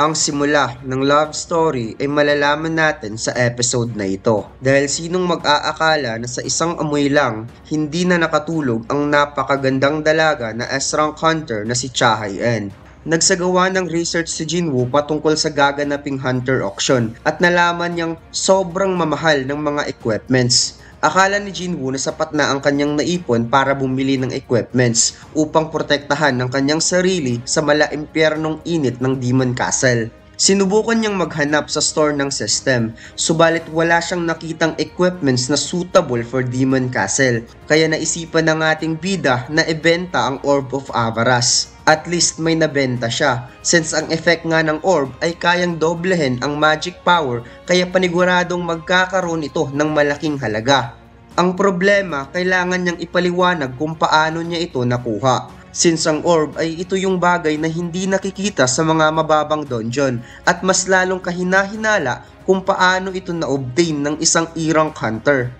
Ang simula ng love story ay malalaman natin sa episode na ito. Dahil sinong mag-aakala na sa isang amoy lang, hindi na nakatulog ang napakagandang dalaga na S-rank hunter na si Cha Hae-in. Nagsagawa ng research si Jinwoo patungkol sa gaganaping hunter auction at nalaman niyang sobrang mamahal ng mga equipments. Akala ni Jinwoo na sapat na ang kanyang naipon para bumili ng equipments upang protektahan ng kanyang sarili sa malaimpyernong init ng Demon Castle. Sinubukan niyang maghanap sa store ng system, subalit wala siyang nakitang equipments na suitable for Demon Castle, kaya naisipan ng ating bida na ibenta ang Orb of Avaras. At least may nabenta siya, since ang effect nga ng orb ay kayang doblehin ang magic power, kaya paniguradong magkakaroon ito ng malaking halaga. Ang problema, kailangan niyang ipaliwanag kung paano niya ito nakuha. Since ang orb ay ito yung bagay na hindi nakikita sa mga mababang dungeon, at mas lalong kahina-hinala kung paano ito na-obtain ng isang E-rank hunter.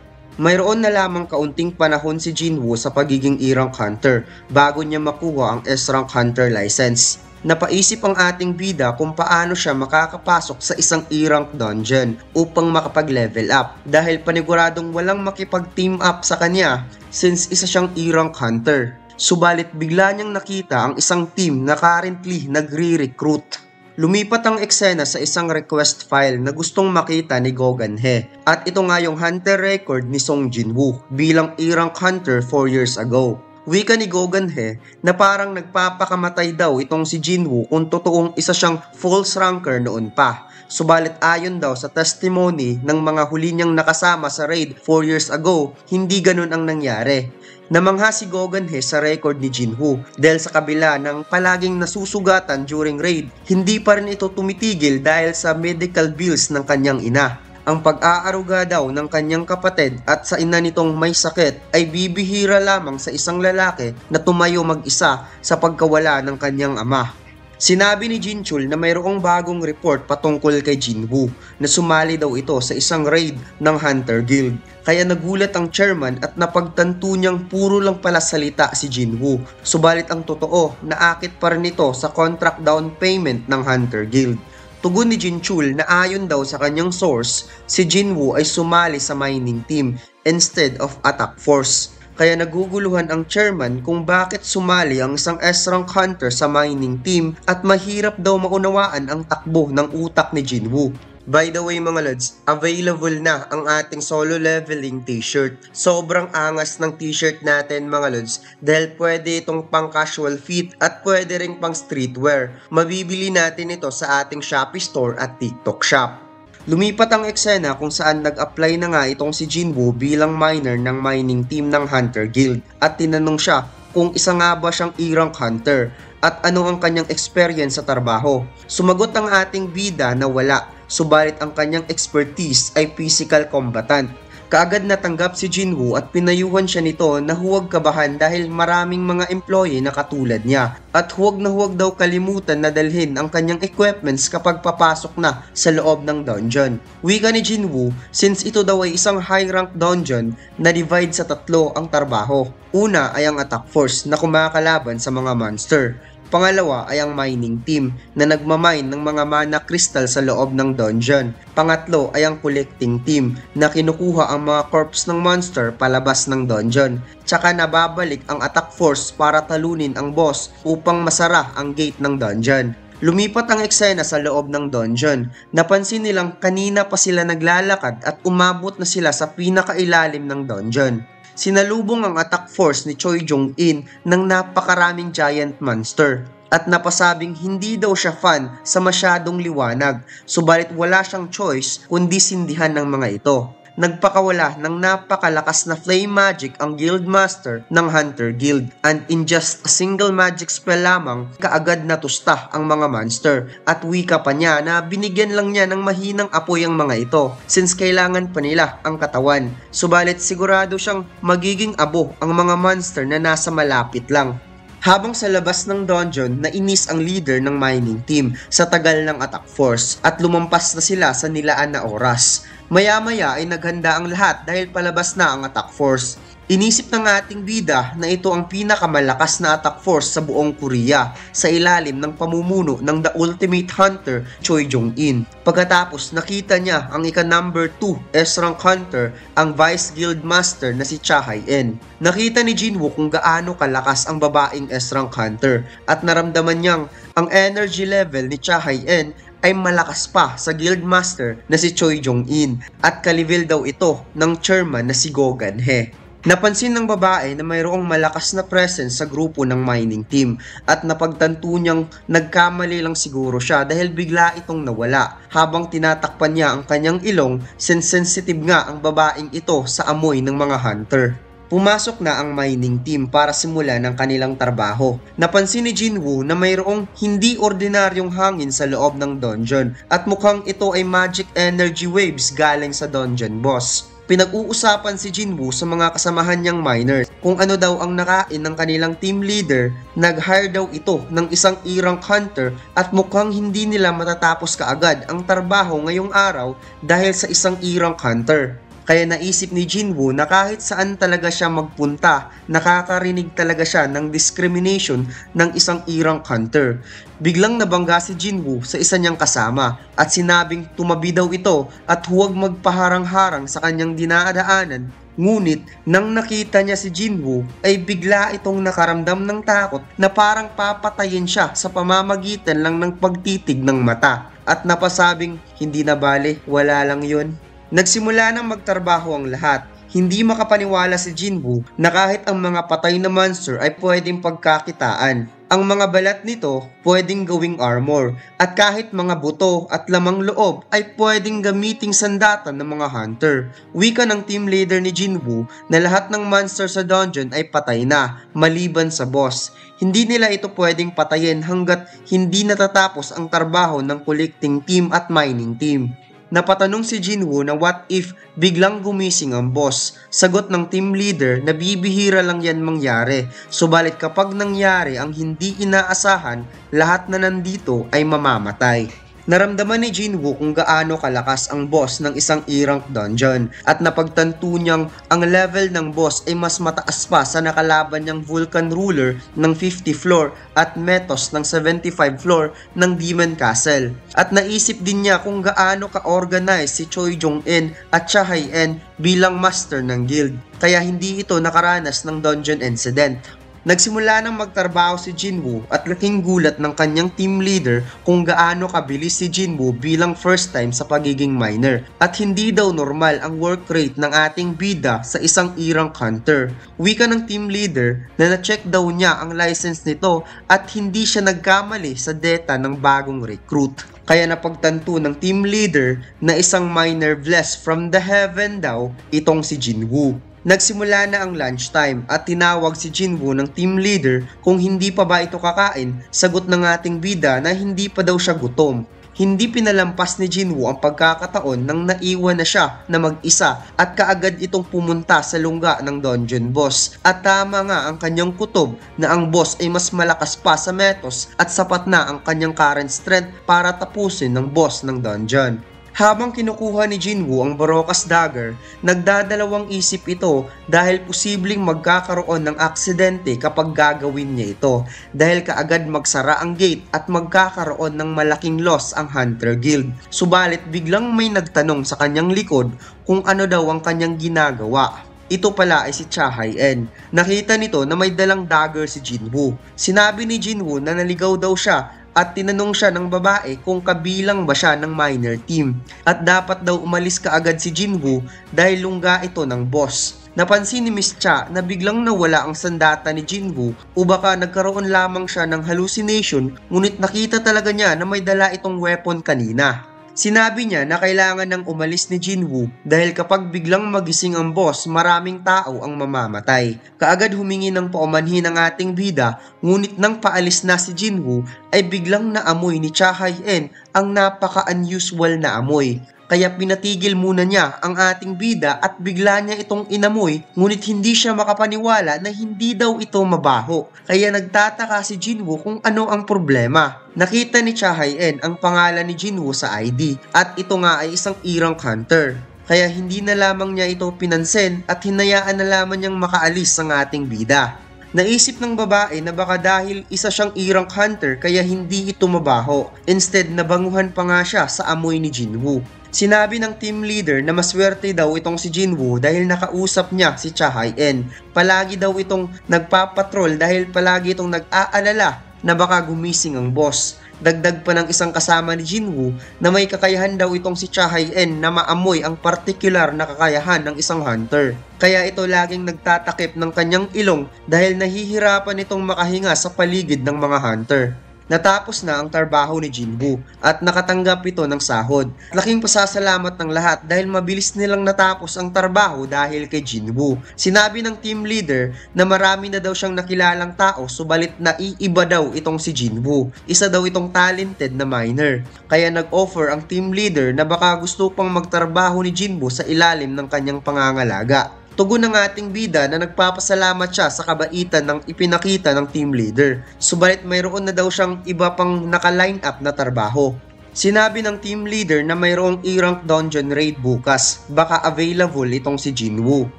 Mayroon na lamang kaunting panahon si Jinwoo sa pagiging E-rank hunter bago niya makuha ang S-rank hunter license. Napaisip ang ating bida kung paano siya makakapasok sa isang E-rank dungeon upang makapag-level up dahil paniguradong walang makipag-team up sa kanya since isa siyang E-rank hunter. Subalit bigla niyang nakita ang isang team na currently nagre-recruit. Lumipat ang eksena sa isang request file na gustong makita ni Go Gan-hye at ito nga yung hunter record ni Song Jinwoo bilang E-rank hunter 4 years ago. Wika ni Go Gan-hye na parang nagpapakamatay daw itong si Jinwoo kung totoong isa siyang false ranker noon pa. Subalit ayon daw sa testimony ng mga huli niyang nakasama sa raid 4 years ago, hindi ganun ang nangyari. Namangha si Go Gan-hye sa record ni Jinwoo dahil sa kabila ng palaging nasusugatan during raid, hindi pa rin ito tumitigil dahil sa medical bills ng kanyang ina. Ang pag-aaruga daw ng kanyang kapatid at sa ina nitong may sakit ay bibihira lamang sa isang lalaki na tumayo mag-isa sa pagkawala ng kanyang ama. Sinabi ni Jinchul na mayroong bagong report patungkol kay Jinwoo na sumali daw ito sa isang raid ng Hunter Guild. Kaya nagulat ang chairman at napagtanto niyang puro lang pala salita si Jinwoo. Subalit ang totoo, naakit pa rin ito sa contract down payment ng Hunter Guild. Tugon ni Jinchul na ayon daw sa kanyang source, si Jinwoo ay sumali sa mining team instead of attack force. Kaya naguguluhan ang chairman kung bakit sumali ang isang S-rank hunter sa mining team at mahirap daw maunawaan ang takbo ng utak ni Jinwoo. By the way mga lods, available na ang ating solo leveling t-shirt. Sobrang angas ng t-shirt natin mga lods dahil pwede itong pang casual fit at pwede rin pang streetwear. Mabibili natin ito sa ating Shopee store at TikTok shop. Lumipat ang eksena kung saan nag-apply na nga itong si Jinwoo bilang miner ng mining team ng Hunter Guild at tinanong siya kung isa nga ba siyang E-rank hunter at ano ang kanyang experience sa trabaho. Sumagot ang ating bida na wala, subalit ang kanyang expertise ay physical combatant. Kaagad natanggap si Jinwoo at pinayuhan siya nito na huwag kabahan dahil maraming mga employee na katulad niya. At huwag na huwag daw kalimutan na dalhin ang kanyang equipments kapag papasok na sa loob ng dungeon. Wika ni Jinwoo, since ito daw ay isang high rank dungeon na divide sa tatlo ang trabaho. Una ay ang attack force na kumakalaban sa mga monster. Pangalawa ay ang mining team na nagmamine ng mga mana crystal sa loob ng dungeon. Pangatlo ay ang collecting team na kinukuha ang mga corpse ng monster palabas ng dungeon. Tsaka nababalik ang attack force para talunin ang boss upang masara ang gate ng dungeon. Lumipat ang eksena sa loob ng dungeon. Napansin nilang kanina pa sila naglalakad at umabot na sila sa pinakailalim ng dungeon. Sinalubong ang attack force ni Choi Jong-in ng napakaraming giant monster at napasabing hindi daw siya fan sa masyadong liwanag, subalit wala siyang choice kundi sindihan ng mga ito. Nagpakawala ng napakalakas na flame magic ang guild master ng Hunter Guild and in just a single magic spell lamang kaagad natusta ang mga monster at wika pa niya na binigyan lang niya ng mahinang apoy ang mga ito since kailangan pa nila ang katawan. Subalit sigurado siyang magiging abo ang mga monster na nasa malapit lang. Habang sa labas ng dungeon, nainis ang leader ng mining team sa tagal ng attack force at lumampas na sila sa nilaan na oras. Maya-maya ay naghanda ang lahat dahil palabas na ang attack force. Inisip ng ating bida na ito ang pinakamalakas na attack force sa buong Korea sa ilalim ng pamumuno ng The Ultimate Hunter Choi Jong-in. Pagkatapos nakita niya ang ika-number 2 S-rank hunter, ang Vice Guild Master na si Cha Hae-in. Nakita ni Jinwoo kung gaano kalakas ang babaeng S-rank hunter at naramdaman niyang ang energy level ni Cha Hae-in ay malakas pa sa Guild Master na si Choi Jong-in at kalivil daw ito ng chairman na si Go Gan-hye. Napansin ng babae na mayroong malakas na presence sa grupo ng mining team at napagtanto niyang nagkamali lang siguro siya dahil bigla itong nawala habang tinatakpan niya ang kanyang ilong since sensitive nga ang babaeng ito sa amoy ng mga hunter. Pumasok na ang mining team para simulan ang kanilang trabaho. Napansin ni Jinwoo na mayroong hindi ordinaryong hangin sa loob ng dungeon at mukhang ito ay magic energy waves galing sa dungeon boss. Pinag-uusapan si Jinwoo sa mga kasamahan niyang miners kung ano daw ang nakain ng kanilang team leader. Nag-hire daw ito ng isang E-rank hunter at mukhang hindi nila matatapos kaagad ang trabaho ngayong araw dahil sa isang E-rank hunter. Kaya naisip ni Jinwoo na kahit saan talaga siya magpunta, nakakarinig talaga siya ng discrimination ng isang E-rank hunter. Biglang nabangga si Jinwoo sa isa niyang kasama at sinabing tumabi daw ito at huwag magpaharang-harang sa kanyang dinadaanan. Ngunit nang nakita niya si Jinwoo ay bigla itong nakaramdam ng takot na parang papatayin siya sa pamamagitan lang ng pagtitig ng mata at napasabing hindi na bale, wala lang yun. Nagsimula nang magtrabaho ang lahat. Hindi makapaniwala si Jinwoo na kahit ang mga patay na monster ay pwedeng pagkakitaan. Ang mga balat nito pwedeng gawing armor at kahit mga buto at lamang loob ay pwedeng gamiting sandatan ng mga hunter. Wika ng team leader ni Jinwoo na lahat ng monster sa dungeon ay patay na maliban sa boss. Hindi nila ito pwedeng patayin hanggat hindi natatapos ang trabaho ng collecting team at mining team. Napatanong si Jinwoo na what if biglang gumising ang boss. Sagot ng team leader na bibihira lang yan mangyari. Subalit kapag nangyari ang hindi inaasahan, lahat na nandito ay mamamatay. Naramdaman ni Jinwoo kung gaano kalakas ang boss ng isang E-rank dungeon at napagtanto niyang ang level ng boss ay mas mataas pa sa nakalaban niyang Vulcan Ruler ng 50 floor at Metos ng 75 floor ng Demon Castle. At naisip din niya kung gaano ka-organize si Choi Jong-in at Cha Hae-in bilang master ng guild, kaya hindi ito nakaranas ng dungeon incident. Nagsimula nang magtrabaho si Jinwoo at laking gulat ng kanyang team leader kung gaano kabilis si Jinwoo bilang first time sa pagiging miner at hindi daw normal ang work rate ng ating bida sa isang E-rank hunter. Wika ng team leader na na-check daw niya ang license nito at hindi siya nagkamali sa data ng bagong recruit. Kaya napagtanto ng team leader na isang miner blessed from the heaven daw itong si Jinwoo. Nagsimula na ang lunchtime at tinawag si Jinwoo ng team leader kung hindi pa ba ito kakain. Sagot ng ating bida na hindi pa daw siya gutom. Hindi pinalampas ni Jinwoo ang pagkakataon nang naiwan na siya na mag-isa at kaagad itong pumunta sa lungga ng dungeon boss. At tama nga ang kanyang kutob na ang boss ay mas malakas pa sa Metos at sapat na ang kanyang current strength para tapusin ng boss ng dungeon. Habang kinukuha ni Jinwoo ang Barocas Dagger, nagdadalawang isip ito dahil posibleng magkakaroon ng aksidente kapag gagawin niya ito dahil kaagad magsara ang gate at magkakaroon ng malaking loss ang Hunter Guild. Subalit biglang may nagtanong sa kanyang likod kung ano daw ang kanyang ginagawa. Ito pala ay si Cha Hae-in. Nakita nito na may dalang dagger si Jinwoo. Sinabi ni Jinwoo na naligaw daw siya at tinanong siya ng babae kung kabilang ba siya ng miner team at dapat daw umalis kaagad si Jinwoo dahil lungga ito ng boss. Napansin ni Miss Cha na biglang nawala ang sandata ni Jinwoo o baka nagkaroon lamang siya ng hallucination, ngunit nakita talaga niya na may dala itong weapon kanina. Sinabi niya na kailangan nang umalis ni Jinwoo dahil kapag biglang magising ang boss, maraming tao ang mamamatay. Kaagad humingi ng paumanhin ang ating bida, ngunit nang paalis na si Jinwoo ay biglang naamoy ni Cha Hae-in ang napaka-unusual na amoy. Kaya pinatigil muna niya ang ating bida at bigla niya itong inamoy, ngunit hindi siya makapaniwala na hindi daw ito mabaho. Kaya nagtataka si Jinwoo kung ano ang problema. Nakita ni Cha Hae-in ang pangalan ni Jinwoo sa ID at ito nga ay isang E-rank hunter. kaya hindi na lamang niya ito pinansin at hinayaan na lamang niyang makaalis ang ating bida. Naisip ng babae na baka dahil isa siyang E-rank hunter kaya hindi ito mabaho. Instead, nabanguhan pa nga siya sa amoy ni Jinwoo. Sinabi ng team leader na maswerte daw itong si Jinwoo dahil nakausap niya si Cha Hae-in. Palagi daw itong nagpapatrol dahil palagi itong nag-aalala na baka gumising ang boss. Dagdag pa ng isang kasama ni Jinwoo na may kakayahan daw itong si Cha Hae-in na maamoy ang partikular na kakayahan ng isang hunter. Kaya ito laging nagtatakip ng kanyang ilong dahil nahihirapan itong makahinga sa paligid ng mga hunter. Natapos na ang trabaho ni Jinwoo at nakatanggap ito ng sahod. Laking pasasalamat ng lahat dahil mabilis nilang natapos ang trabaho dahil kay Jinwoo. Sinabi ng team leader na marami na daw siyang nakilalang tao subalit naiiba daw itong si Jinwoo. Isa daw itong talented na miner. Kaya nag-offer ang team leader na baka gusto pang magtrabaho ni Jinwoo sa ilalim ng kanyang pangangalaga. Tugon ng ating bida na nagpapasalamat siya sa kabaitan ng ipinakita ng team leader. Subalit mayroon na daw siyang iba pang naka-line up na trabaho. Sinabi ng team leader na mayroong E-rank dungeon raid bukas. Baka available itong si Jinwoo.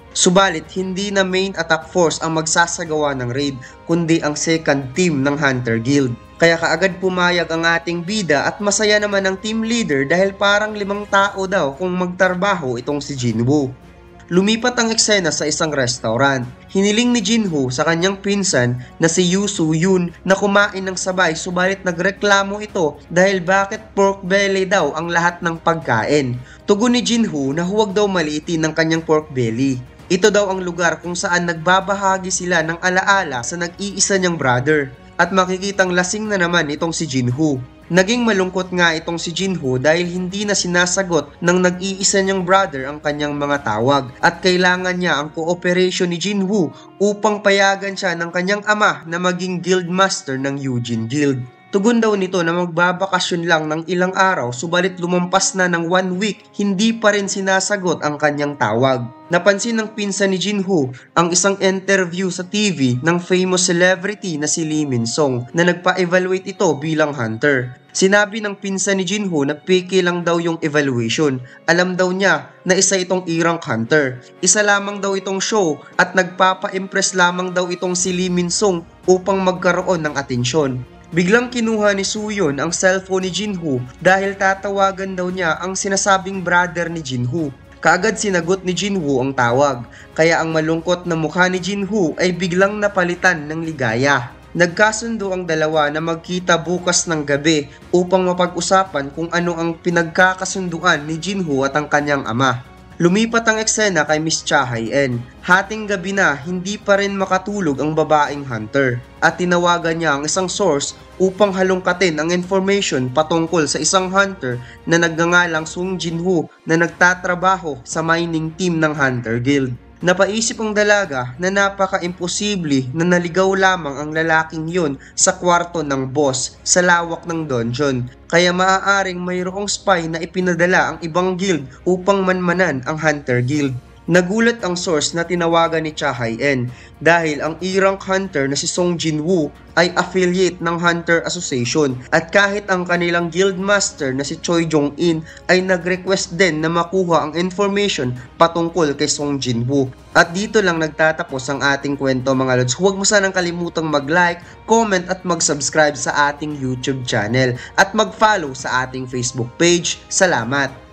Subalit hindi na main attack force ang magsasagawa ng raid kundi ang second team ng Hunter Guild. Kaya kaagad pumayag ang ating bida at masaya naman ang team leader dahil parang 5 tao daw kung magtrabaho itong si Jinwoo. Lumipat ang eksena sa isang restaurant. Hiniling ni Jinwoo sa kanyang pinsan na si Yoo Soo-yoon na kumain ng sabay subalit nagreklamo ito dahil bakit pork belly daw ang lahat ng pagkain. Tugon ni Jinwoo na huwag daw maliitin ng kanyang pork belly. Ito daw ang lugar kung saan nagbabahagi sila ng alaala sa nag-iisa niyang brother at makikitang lasing na naman itong si Jinwoo. Naging malungkot nga itong si Jinwoo dahil hindi na sinasagot ng nag-iisa niyang brother ang kanyang mga tawag at kailangan niya ang cooperation ni Jinwoo upang payagan siya ng kanyang ama na maging guildmaster ng Eugene Guild. Tugon daw nito na magbabakasyon lang ng ilang araw subalit lumampas na ng 1 week hindi pa rin sinasagot ang kanyang tawag. Napansin ng pinsan ni Jinwoo ang isang interview sa TV ng famous celebrity na si Lee Min-sung na nagpa-evaluate ito bilang hunter. Sinabi ng pinsan ni Jinwoo na peke lang daw yung evaluation. Alam daw niya na isa itong E-rank hunter. Isa lamang daw itong show at nagpapa-impress lamang daw itong si Lee Min-sung upang magkaroon ng atensyon. Biglang kinuha ni Soo-yoon ang cellphone ni Jinwoo dahil tatawagan daw niya ang sinasabing brother ni Jinwoo. Kaagad sinagot ni Jinwoo ang tawag, kaya ang malungkot na mukha ni Jinwoo ay biglang napalitan ng ligaya. Nagkasundo ang dalawa na magkita bukas ng gabi upang mapag-usapan kung ano ang pinagkakasunduan ni Jinwoo at ang kanyang ama. Lumipat ang eksena kay Miss Cha Hae-in. Hating gabi na, hindi pa rin makatulog ang babaeng hunter at tinawagan niya ang isang source upang halongkatin ang information patungkol sa isang hunter na nagngangalang Sung Jinwoo na nagtatrabaho sa mining team ng Hunter Guild. Napaisip ang dalaga na napaka-imposible na naligaw lamang ang lalaking yun sa kwarto ng boss sa lawak ng dungeon. Kaya maaaring mayroong spy na ipinadala ang ibang guild upang manmanan ang Hunter Guild. Nagulat ang source na tinawagan ni Cha Hae-in dahil ang E-rank hunter na si Sung Jinwoo ay affiliate ng Hunter Association at kahit ang kanilang guildmaster na si Choi Jong-in ay nag-request din na makuha ang information patungkol kay Sung Jinwoo. At dito lang nagtatapos ang ating kwento mga lods. Huwag mo sanang kalimutang mag-like, comment at mag-subscribe sa ating YouTube channel at mag-follow sa ating Facebook page. Salamat!